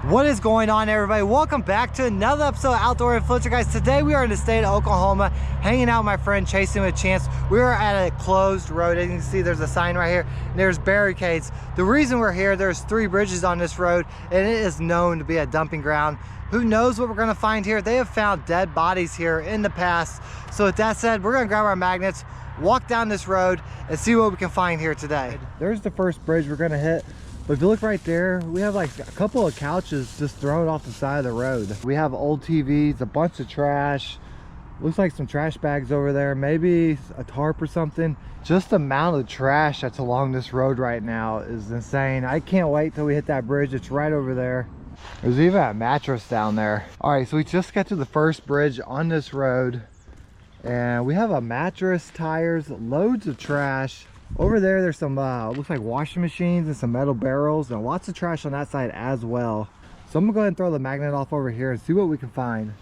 What is going on, everybody? Welcome back to another episode of Outdoor Influencer. Guys, today we are in the state of Oklahoma, hanging out with my friend, chasing with Chance. We are at a closed road. As you can see, there's a sign right here. There's barricades. The reason we're here, there's 3 bridges on this road, and it is known to be a dumping ground. Who knows what we're gonna find here? They have found dead bodies here in the past. So with that said, we're gonna grab our magnets, walk down this road, and see what we can find here today. There's the first bridge we're gonna hit. But if you look right there, we have like a couple of couches just thrown off the side of the road. We have old TVs, a bunch of trash. Looks like some trash bags over there, maybe a tarp or something. Just the amount of trash that's along this road right now is insane. I can't wait till we hit that bridge. It's right over there. There's even a mattress down there. All right, so we just got to the first bridge on this road. And we have a mattress, tires, loads of trash. Over there, there's some looks like washing machines and some metal barrels and lots of trash on that side as well. So I'm gonna go ahead and throw the magnet off over here and see what we can find.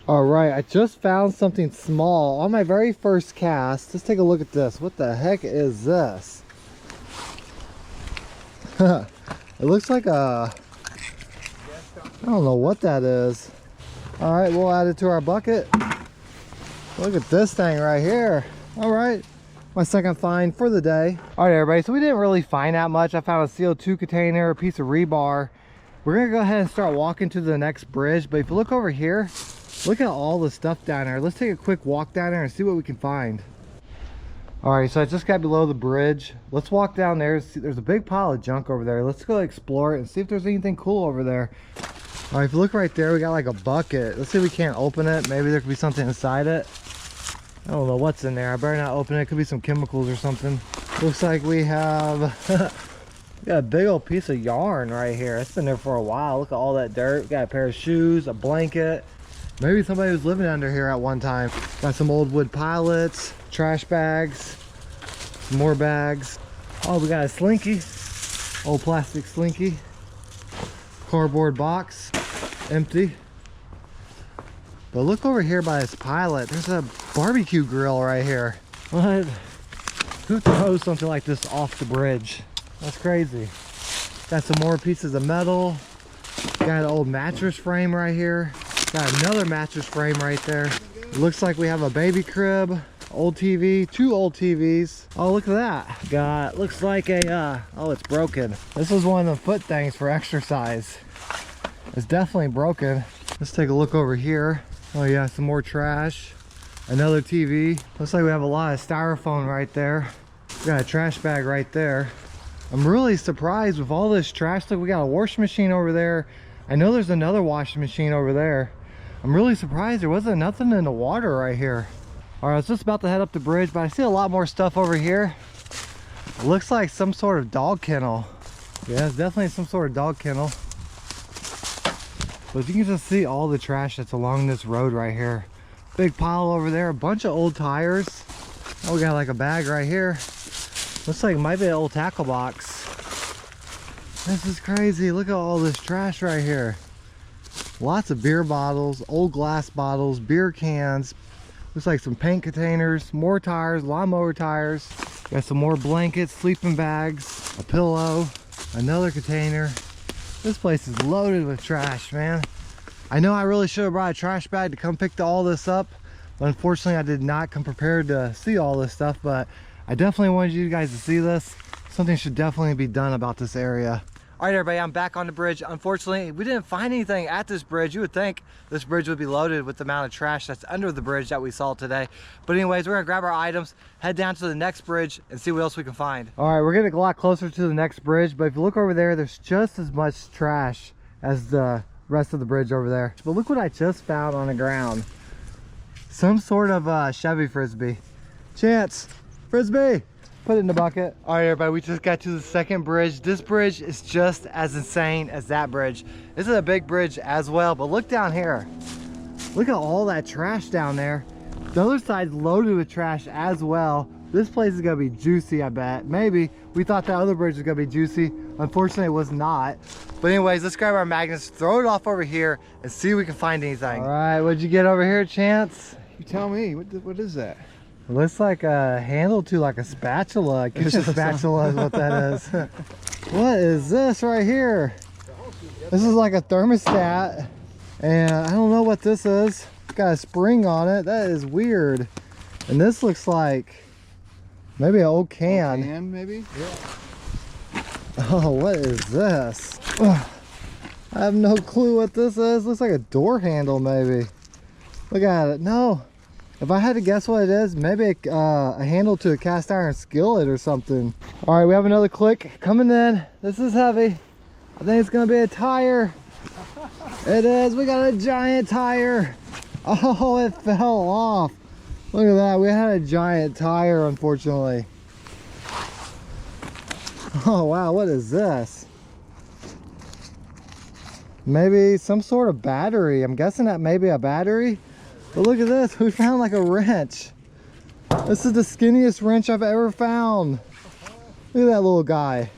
All right, I just found something small on my very first cast. Let's take a look at this. What the heck is this? It looks like a, I don't know what that is. All right, we'll add it to our bucket. Look at this thing right here. All right. My second find for the day. All right, everybody, so we didn't really find that much. I found a CO2 container, a piece of rebar. We're gonna go ahead and start walking to the next bridge, but if you look over here, look at all the stuff down there. Let's take a quick walk down there and see what we can find. All right, so I just got below the bridge. Let's walk down there. There's a big pile of junk over there. Let's go explore it and see if there's anything cool over there. All right, if you look right there, we got like a bucket. Let's see if we can't open it. Maybe there could be something inside it. I don't know what's in there. I better not open it. It could be some chemicals or something. Looks like we have we got a big old piece of yarn right here. It's been there for a while. Look at all that dirt. We got a pair of shoes, a blanket. Maybe somebody was living under here at one time. Got some old wood pallets, trash bags, some more bags. Oh, we got a slinky, old plastic slinky, cardboard box, empty. But look over here by this pilot. There's a barbecue grill right here. What? Who throws something like this off the bridge? That's crazy. Got some more pieces of metal. Got an old mattress frame right here. Got another mattress frame right there. It looks like we have a baby crib, old TV, 2 old TVs. Oh, look at that. Got, looks like a, oh, it's broken. This is one of the foot things for exercise. It's definitely broken. Let's take a look over here. Oh yeah, some more trash. Another TV. Looks like we have a lot of styrofoam right there. We got a trash bag right there. I'm really surprised with all this trash. Look, we got a washing machine over there. I know there's another washing machine over there. I'm really surprised there wasn't nothing in the water right here. All right, I was just about to head up the bridge, but I see a lot more stuff over here. It looks like some sort of dog kennel. Yeah, it's definitely some sort of dog kennel. But you can just see all the trash that's along this road right here. Big pile over there, a bunch of old tires. Oh, we got like a bag right here. Looks like it might be an old tackle box. This is crazy. Look at all this trash right here. Lots of beer bottles, old glass bottles, beer cans. Looks like some paint containers, more tires, lawnmower tires. Got some more blankets, sleeping bags, a pillow, another container. This place is loaded with trash, man. I know I really should have brought a trash bag to come pick all this up, but unfortunately I did not come prepared to see all this stuff, but I definitely wanted you guys to see this. Something should definitely be done about this area. All right, everybody, I'm back on the bridge. Unfortunately, we didn't find anything at this bridge. You would think this bridge would be loaded with the amount of trash that's under the bridge that we saw today. But anyways, we're gonna grab our items, head down to the next bridge, and see what else we can find. All right, we're getting a lot closer to the next bridge, but if you look over there, there's just as much trash as the rest of the bridge over there. But look what I just found on the ground. Some sort of Chevy Frisbee. Chance, Frisbee! Put it in the bucket. All right, everybody, we just got to the second bridge. This bridge is just as insane as that bridge. This is a big bridge as well, but look down here. Look at all that trash down there. The other side's loaded with trash as well. This place is gonna be juicy, I bet. Maybe. We thought that other bridge was gonna be juicy. Unfortunately, it was not. But anyways, let's grab our magnets, throw it off over here, and see if we can find anything. All right, what'd you get over here, Chance? You tell me, what is that? It looks like a handle to like a spatula. A kitchen spatula is what that is. What is this right here? This is like a thermostat, and I don't know what this is. It's got a spring on it. That is weird. And this looks like maybe an old can. Can maybe? Yeah. Oh, what is this? Ugh. I have no clue what this is. Looks like a door handle maybe. Look at it. No. If I had to guess what it is, maybe a handle to a cast iron skillet or something. All right, we have another click coming in. This is heavy. I think it's gonna be a tire. It is. We got a giant tire. Oh, it fell off. Look at that. We had a giant tire, unfortunately. Oh, wow. What is this? Maybe some sort of battery. I'm guessing that may be a battery. But look at this. We found like a wrench. This is the skinniest wrench I've ever found. Look at that little guy.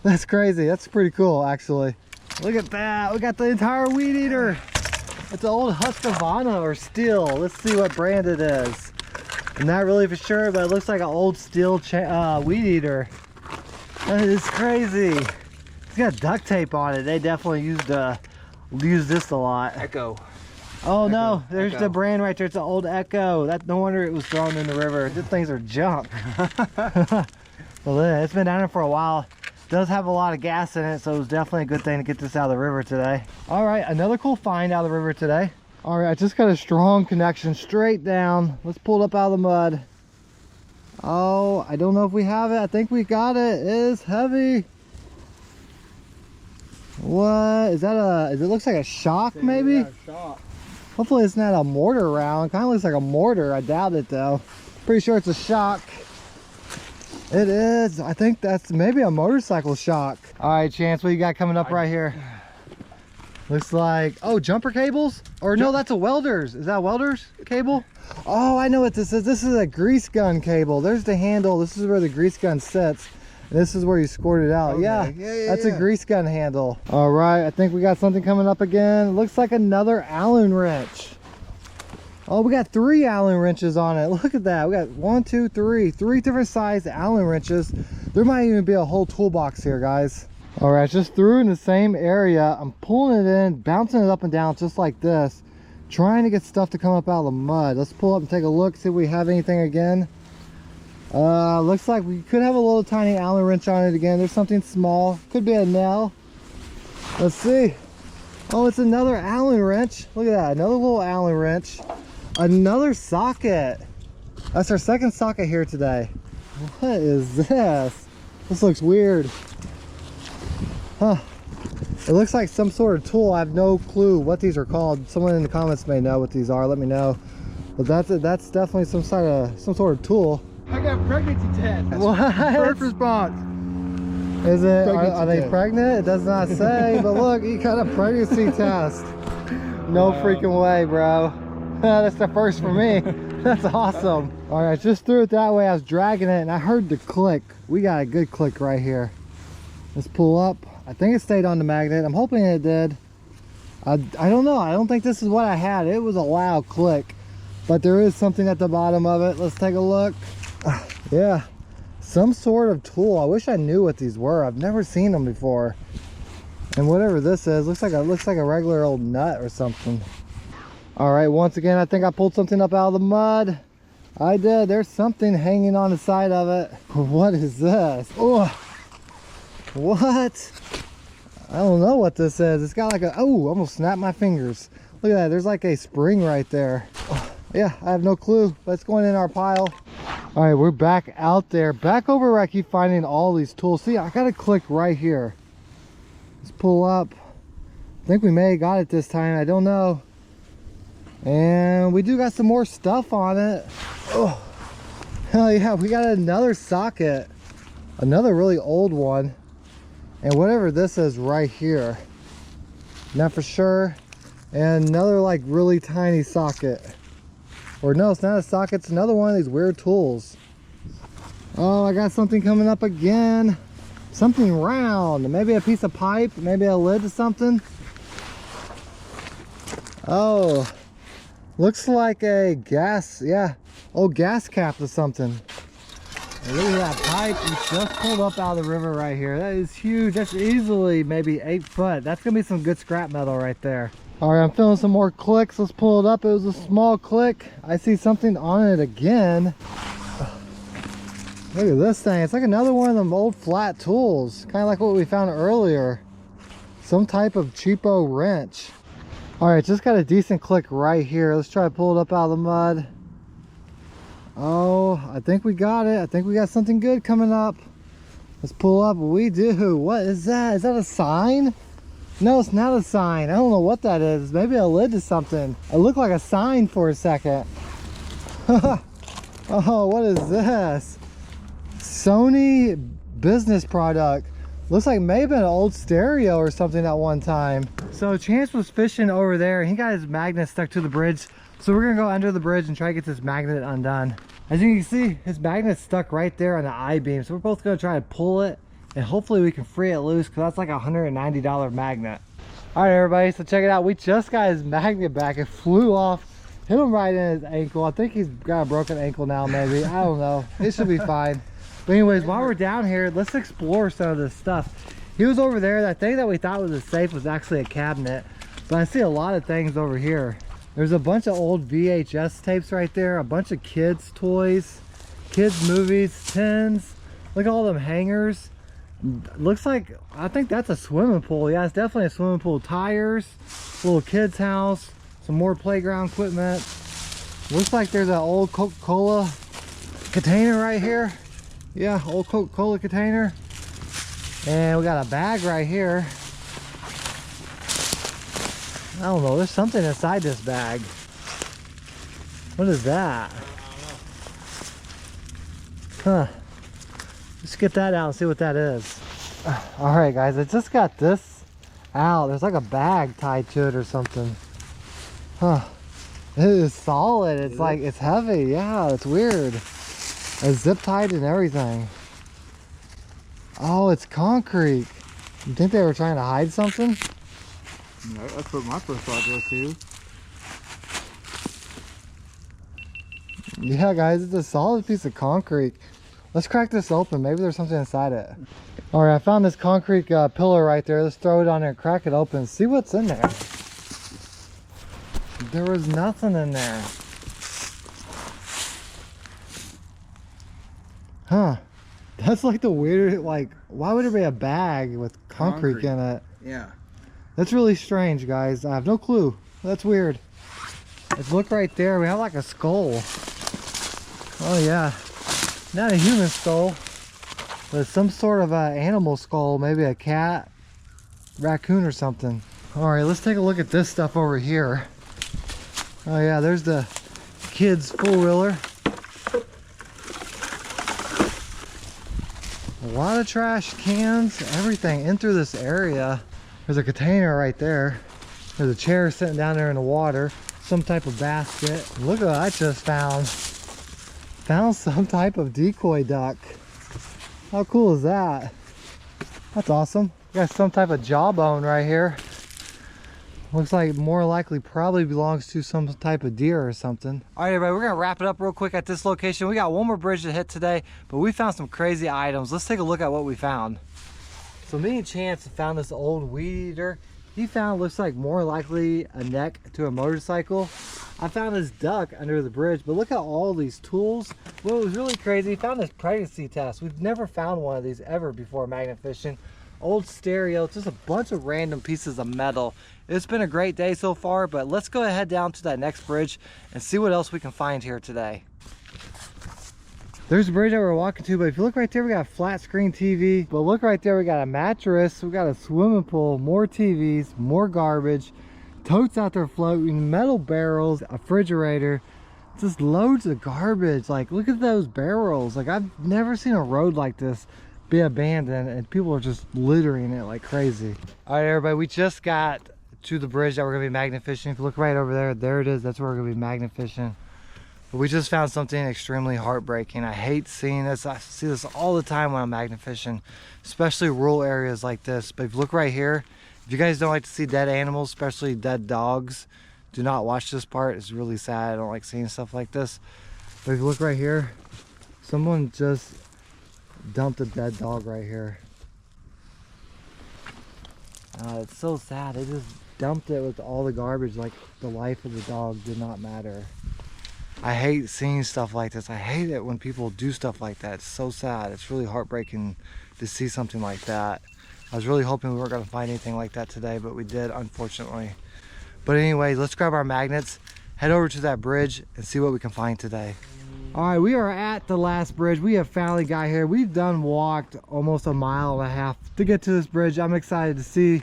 That's crazy. That's pretty cool, actually. Look at that. We got the entire weed eater. It's an old Husqvarna or Steel. Let's see what brand it is. I'm not really for sure, but it looks like an old Steel weed eater. That is crazy. It's got duct tape on it. They definitely used this a lot. Echo. Oh Echo. No, there's Echo. the brand right there. It's an old Echo. No wonder it was thrown in the river. These things are junk. Well, it's been down there for a while. It does have a lot of gas in it, so it was definitely a good thing to get this out of the river today. All right, another cool find out of the river today. All right, I just got a strong connection straight down. Let's pull it up out of the mud. Oh, I don't know if we have it. I think we got it. It is heavy. What is that? It looks like a shock maybe. Yeah, shock. Hopefully it's not a mortar round. Kind of looks like a mortar. I doubt it though. Pretty sure it's a shock. It is. I think that's maybe a motorcycle shock. All right, Chance, what you got coming up right here? Looks like, oh, jumper cables? Or no, that's a welder's. Is that a welder's cable? Oh, I know what this is. This is a grease gun cable. There's the handle. This is where the grease gun sits. This is where you squirt it out. Okay. Yeah, that's a grease gun handle. All right, I think we got something coming up again. It looks like another Allen wrench. Oh, we got 3 Allen wrenches on it. Look at that. We got 1, 2, 3 different sized Allen wrenches. There might even be a whole toolbox here, guys. All right, just threw in the same area. I'm pulling it in, bouncing it up and down just like this, trying to get stuff to come up out of the mud. Let's pull up and take a look, see if we have anything again. Looks like we could have a little tiny Allen wrench on it again. There's something small, could be a nail. Let's see. Oh, it's another Allen wrench. Look at that, another little Allen wrench. Another socket. That's our second socket here today. What is this? This looks weird. Huh. It looks like some sort of tool. I have no clue what these are called. Someone in the comments may know what these are. Let me know. But that's definitely some sort of tool. I got a pregnancy test. What? First response. Is it? Are Pregnancy they test. pregnant? It does not say. But look, you got a pregnancy test. No freaking way, bro. That's the first for me. That's awesome. All right, just threw it that way. I was dragging it and I heard the click. We got a good click right here. Let's pull up. I think it stayed on the magnet. I'm hoping it did. I don't know. I don't think this is what I had. It was a loud click, but there is something at the bottom of it. Let's take a look. Yeah, some sort of tool. I wish I knew what these were. I've never seen them before. And whatever this is, looks like a regular old nut or something. All right, once again, I think I pulled something up out of the mud. I did. There's something hanging on the side of it. What is this? Oh, what? I don't know what this is. It's got like a, oh, almost snapped my fingers. Look at that. There's like a spring right there. Oh, yeah, I have no clue. But it's going in our pile. All right, we're back out there. Back over where I keep finding all these tools. See, I got to click right here. Let's pull up. I think we may have got it this time. I don't know. And we do got some more stuff on it. Oh, hell yeah, we got another socket. Another really old one. And whatever this is right here. Not for sure. And another like really tiny socket. Or no, it's not a socket, it's another one of these weird tools. Oh, I got something coming up again. Something round. Maybe a piece of pipe, maybe a lid to something. Oh. Looks like a gas, yeah, old gas cap or something. And look at that pipe we just pulled up out of the river right here. That is huge. That's easily maybe 8 foot. That's gonna be some good scrap metal right there. All right, I'm feeling some more clicks. Let's pull it up. It was a small click. I see something on it again. Look at this thing. It's like another one of them old flat tools. Kind of like what we found earlier. Some type of cheapo wrench. All right, just got a decent click right here. Let's try to pull it up out of the mud. Oh, I think we got it. I think we got something good coming up. Let's pull up. We do. What is that? Is that a sign? No, it's not a sign. I don't know what that is. Maybe a lid to something. It looked like a sign for a second. Oh, what is this? Sony business product. Looks like maybe an old stereo or something at one time. So Chance was fishing over there. He got his magnet stuck to the bridge. So we're gonna go under the bridge and try to get this magnet undone. As you can see, his magnet's stuck right there on the I-beam. So we're both gonna try to pull it and hopefully we can free it loose because that's like a $190 magnet. All right, everybody, so check it out. We just got his magnet back. It flew off, hit him right in his ankle. I think he's got a broken ankle now, maybe. I don't know. It should be fine. But anyways, while we're down here, let's explore some of this stuff. He was over there. That thing that we thought was a safe was actually a cabinet. But I see a lot of things over here. There's a bunch of old VHS tapes right there, a bunch of kids' toys, kids' movies, tins. Look at all them hangers. Looks like, I think that's a swimming pool. Yeah, it's definitely a swimming pool. Tires, little kid's house, some more playground equipment. Looks like there's an old Coca-Cola container right here. Yeah, old Coca-Cola container. And we got a bag right here. I don't know, there's something inside this bag. What is that? Huh. Let's get that out and see what that is. All right, guys, I just got this out. There's like a bag tied to it or something. Huh. It is solid. It's like, it's heavy. Yeah, it's weird. It's zip tied and everything. Oh, it's concrete. You think they were trying to hide something? No, that's what my first thought was too. Yeah, guys, it's a solid piece of concrete. Let's crack this open. Maybe there's something inside it. All right, I found this concrete pillar right there. Let's throw it on there and crack it open. See what's in there. There was nothing in there. Huh. That's like the weird, like, why would there be a bag with concrete in it? Yeah. That's really strange, guys. I have no clue. That's weird. Let's look right there. We have like a skull. Oh yeah. Not a human skull, but some sort of animal skull. Maybe a cat, raccoon or something. All right, let's take a look at this stuff over here. Oh yeah, there's the kids four-wheeler. A lot of trash cans, everything in through this area. There's a container right there. There's a chair sitting down there in the water. Some type of basket. Look at what I just found. Found some type of decoy duck. How cool is that? That's awesome. Got some type of jawbone right here. Looks like more likely probably belongs to some type of deer or something. All right, everybody, we're gonna wrap it up real quick at this location. We got one more bridge to hit today, but we found some crazy items. Let's take a look at what we found. So me and Chance found this old weed eater. He found, looks like more likely a neck to a motorcycle. I found this duck under the bridge, but look at all these tools. What was really crazy, he found this pregnancy test. We've never found one of these ever before magnet fishing. Old stereo, just a bunch of random pieces of metal. It's been a great day so far, but let's go ahead down to that next bridge and see what else we can find here today. There's a bridge that we're walking to, but if you look right there, we got a flat screen TV. But look right there, we got a mattress, we got a swimming pool, more TVs, more garbage, totes out there floating, metal barrels, a refrigerator, just loads of garbage. Like, look at those barrels. Like, I've never seen a road like this be abandoned and people are just littering it like crazy. All right, everybody, we just got to the bridge that we're gonna be magnet fishing. If you look right over there, there it is. That's where we're gonna be magnet fishing. But we just found something extremely heartbreaking. I hate seeing this. I see this all the time when I'm magnet fishing, especially rural areas like this. But if you look right here, if you guys don't like to see dead animals, especially dead dogs, do not watch this part. It's really sad. I don't like seeing stuff like this. But if you look right here, someone just dumped a dead dog right here. It's so sad. They just dumped it with all the garbage, like the life of the dog did not matter. I hate seeing stuff like this. I hate it when people do stuff like that. It's so sad. It's really heartbreaking to see something like that. I was really hoping we weren't going to find anything like that today, but we did, unfortunately. But anyway, let's grab our magnets, head over to that bridge, and see what we can find today. All right, we are at the last bridge. We have finally got here. We've walked almost 1.5 miles to get to this bridge. I'm excited to see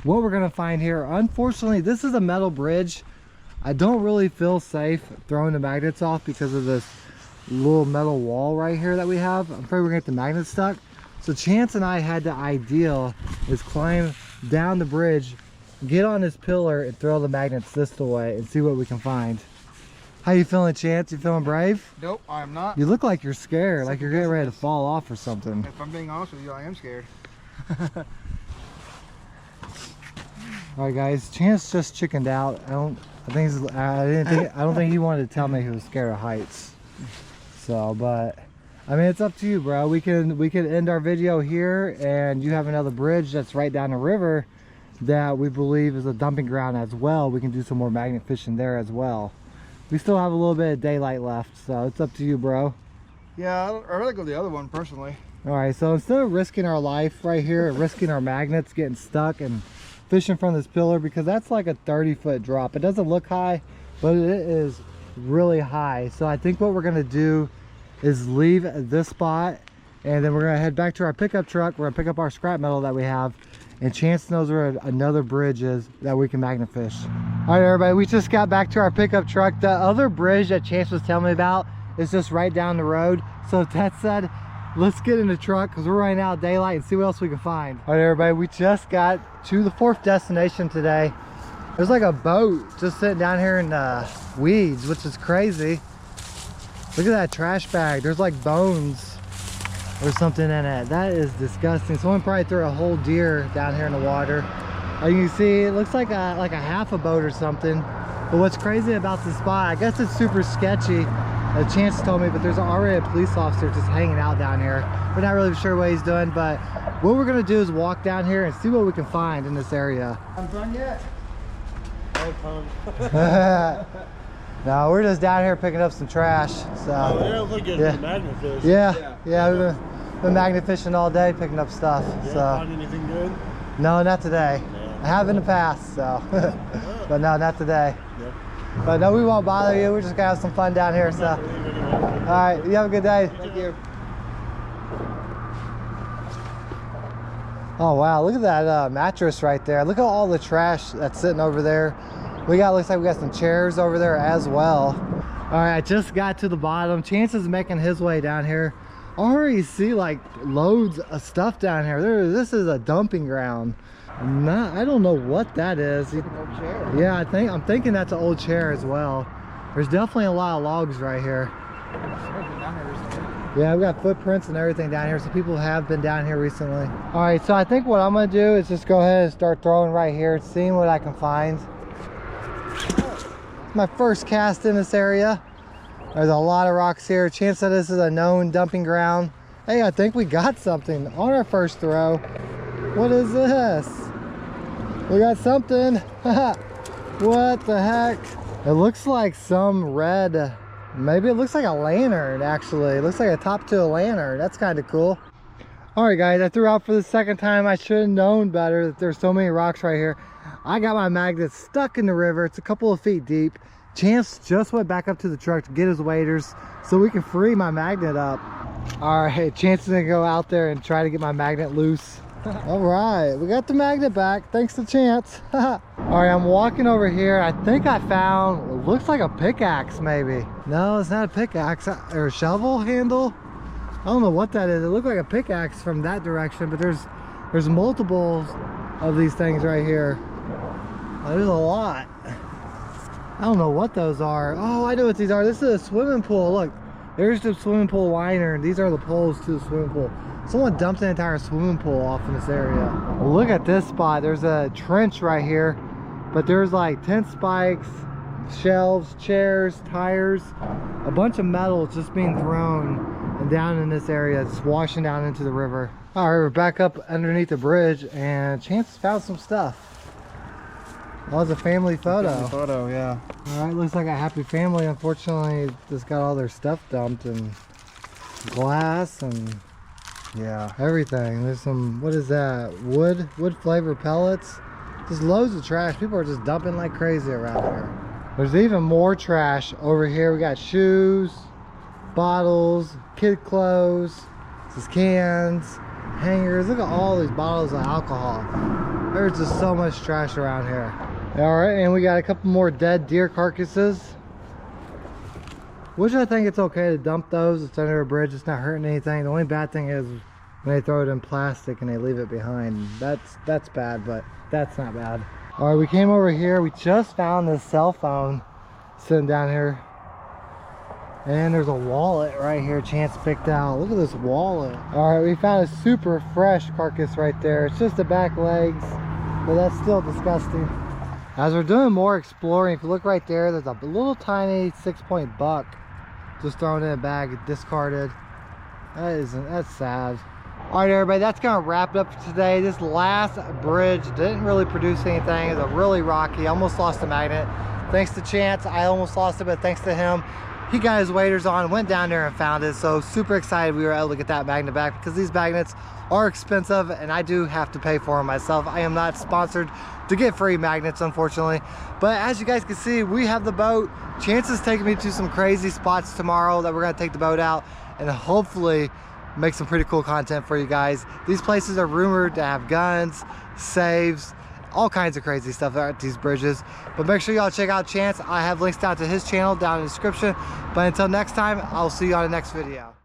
what we're gonna find here. Unfortunately, this is a metal bridge. I don't really feel safe throwing the magnets off because of this little metal wall right here that we have. I'm afraid we're gonna get the magnets stuck. So Chance and I had the idea is climb down the bridge, get on this pillar, and throw the magnets this way and see what we can find. How you feeling, Chance? You feeling brave? Nope, I am not. You look like you're scared, like you're getting ready to fall off or something. If I'm being honest with you, I am scared. All right, guys. Chance just chickened out. I don't think he wanted to tell me he was scared of heights. So, but I mean, it's up to you, bro. We can end our video here, and you have another bridge that's right down the river that we believe is a dumping ground as well. We can do some more magnet fishing there as well. We still have a little bit of daylight left, so it's up to you, bro. Yeah, I'd rather go the other one personally. All right, so instead of risking our life right here, risking our magnets getting stuck and fishing from this pillar, because that's like a 30-foot drop. It doesn't look high, but it is really high. So I think what we're gonna do is leave this spot, and then we're gonna head back to our pickup truck. We're gonna pick up our scrap metal that we have, and Chance knows where another bridge is that we can magnet fish. All right, everybody, we just got back to our pickup truck. The other bridge that Chance was telling me about is just right down the road. So with that said, let's get in the truck because we're running out of daylight and see what else we can find. All right, everybody, we just got to the 4th destination today. There's like a boat just sitting down here in weeds, which is crazy. Look at that trash bag. There's like bones or something in it. That is disgusting. Someone probably threw a whole deer down here in the water. You can see it looks like a half a boat or something. But what's crazy about this spot, I guess it's super sketchy. Chance told me, but there's already a police officer just hanging out down here. We're not really sure what he's doing, but what we're gonna do is walk down here and see what we can find in this area. I'm done yet? No, we're just down here picking up some trash. So oh, they don't look good for magnet fish. Yeah, we've been magnet fishing all day picking up stuff. You so find anything good? No, not today. Yeah. I have in the past, so but no, not today. Yep. But no, we won't bother you. We're just gonna have some fun down here. So all right, you have a good day. Thank you. Oh wow, look at that mattress right there. Look at all the trash that's sitting over there. Looks like we got some chairs over there as well. All right, I just got to the bottom. Chance is making his way down here. I already see like loads of stuff down here. This is a dumping ground. I don't know what that is. Yeah, I'm thinking that's an old chair as well. There's definitely a lot of logs right here. Yeah, we got footprints and everything down here, so people have been down here recently. All right, so I think what I'm gonna do is just go ahead and start throwing right here, seeing what I can find. My first cast in this area. There's a lot of rocks here. Chance that this is a known dumping ground. Hey, I think we got something on our first throw. What is this? We got something. What the heck? It looks like some red, maybe it looks like a lantern actually. It looks like a top to a lantern. That's kind of cool. All right guys, I threw out for the second time. I should have known better that there's so many rocks right here. I got my magnet stuck in the river. It's a couple of feet deep. Chance just went back up to the truck to get his waders so we can free my magnet up. All right, Chance is gonna go out there and try to get my magnet loose. All right, we got the magnet back, thanks to Chance. All right, I'm walking over here. I think I found, it looks like a pickaxe maybe. No, it's not a pickaxe, or a shovel handle. I don't know what that is. It looked like a pickaxe from that direction, but there's multiples of these things right here. There's a lot. I don't know what those are. Oh, I know what these are. This is a swimming pool. Look, there's the swimming pool liner, and these are the poles to the swimming pool. Someone dumped an entire swimming pool off in this area. Well, look at this spot. There's a trench right here, but there's like tent spikes, shelves, chairs, tires, a bunch of metal just being thrown and down in this area, it's washing down into the river. All right, we're back up underneath the bridge, and Chance found some stuff. That was a family photo. Family photo, yeah. All right, looks like a happy family. Unfortunately, just got all their stuff dumped and glass and Yeah. everything. There's some, what is that? Wood flavored pellets. Just loads of trash. People are just dumping like crazy around here. There's even more trash over here. We got shoes, bottles, kid clothes, these cans, hangers. Look at all these bottles of alcohol. There's just so much trash around here. All right, and we got a couple more dead deer carcasses, which I think it's okay to dump those. It's under a bridge, it's not hurting anything. The only bad thing is when they throw it in plastic and they leave it behind. That's bad, but that's not bad. All right, we came over here. We just found this cell phone sitting down here. And there's a wallet right here Chance picked out. Look at this wallet. All right, we found a super fresh carcass right there. It's just the back legs, but that's still disgusting. As we're doing more exploring, if you look right there, there's a little tiny 6-point buck just thrown in a bag, discarded. That's sad. All right, everybody, that's gonna wrap it up for today. This last bridge didn't really produce anything. It's a really rocky, almost lost the magnet. Thanks to Chance, I almost lost it, but thanks to him, he got his waders on, went down there and found it. So super excited we were able to get that magnet back, because these magnets are expensive and I do have to pay for them myself. I am not sponsored to get free magnets, unfortunately. But as you guys can see, we have the boat. Chance is taking me to some crazy spots tomorrow that we're gonna take the boat out and hopefully make some pretty cool content for you guys. These places are rumored to have guns, saves, all kinds of crazy stuff at these bridges. But make sure y'all check out Chance. I have links down to his channel down in the description. But until next time, I'll see you on the next video.